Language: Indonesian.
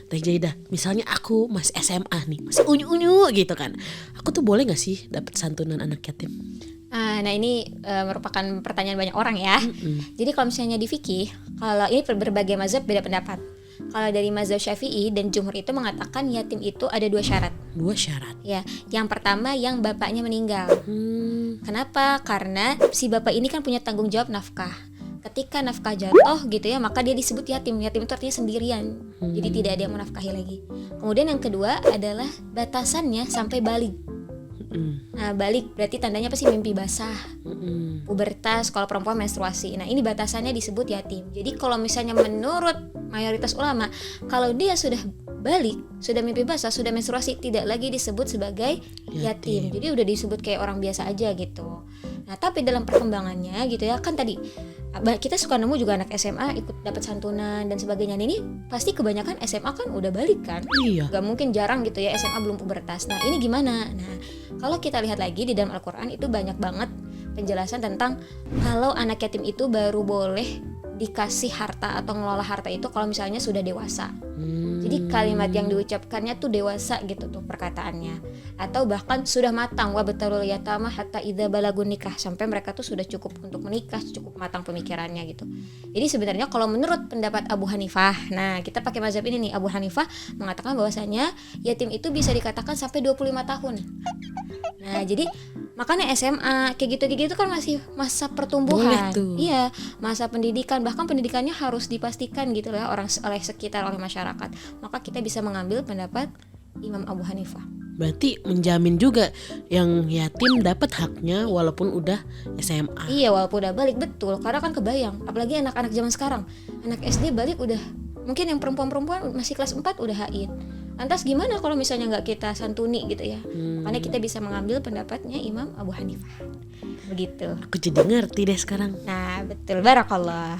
Teh Jaidah, misalnya aku masih SMA nih, masih unyu-unyu gitu kan, aku tuh boleh nggak sih dapat santunan anak yatim? Nah ini merupakan pertanyaan banyak orang ya. Jadi kalau misalnya di fikih, kalau ini berbagai mazhab beda pendapat. Kalau dari mazhab Syafi'i dan Jumhur itu mengatakan yatim itu ada 2 syarat. 2 syarat. Ya, yang pertama yang bapaknya meninggal. Kenapa? Karena si bapak ini kan punya tanggung jawab nafkah. Ketika nafkah jatuh gitu ya, maka dia disebut yatim. Yatim itu artinya sendirian. Jadi tidak ada yang menafkahi lagi. Kemudian yang kedua adalah batasannya sampai balik. Nah balik berarti tandanya apa sih? Mimpi basah, pubertas, kalau perempuan menstruasi. Nah ini batasannya disebut yatim. Jadi kalau misalnya menurut mayoritas ulama, kalau dia sudah balik, sudah mimpi basah, sudah menstruasi, tidak lagi disebut sebagai yatim. Jadi udah disebut kayak orang biasa aja gitu. Nah tapi dalam perkembangannya gitu ya, kan tadi kita suka nemu juga anak SMA ikut dapat santunan dan sebagainya. Nah, ini pasti kebanyakan SMA kan udah balik kan. Iya. Gak mungkin, jarang gitu ya SMA belum pubertas. Nah ini gimana? Nah kalau kita lihat lagi di dalam Al-Quran itu banyak banget penjelasan tentang kalau anak yatim itu baru boleh dikasih harta atau ngelola harta itu kalau misalnya sudah dewasa. Jadi kalimat yang diucapkannya tuh dewasa gitu tuh perkataannya. Atau bahkan sudah matang, wa batalul yatama hatta idza balagun nikah, sampai mereka tuh sudah cukup untuk menikah, cukup matang pemikirannya gitu. Jadi sebenarnya kalau menurut pendapat Abu Hanifah, nah kita pakai mazhab ini nih, Abu Hanifah mengatakan bahwasanya yatim itu bisa dikatakan sampai 25 tahun. Nah jadi makanya SMA kayak gitu kan masih masa pertumbuhan. Iya, masa pendidikan, bahkan pendidikannya harus dipastikan gitu ya orang oleh sekitar, oleh masyarakat. Maka kita bisa mengambil pendapat Imam Abu Hanifah. Berarti menjamin juga yang yatim dapat haknya walaupun udah SMA. Iya, walaupun udah balik, betul. Karena kan kebayang, apalagi anak-anak zaman sekarang. Anak SD balik udah, mungkin yang perempuan-perempuan masih kelas 4 udah haid. Lantas gimana kalau misalnya nggak kita santuni gitu ya? Makanya kita bisa mengambil pendapatnya Imam Abu Hanifah. Begitu. Aku jadi ngerti deh sekarang. Nah, betul. Barakallah.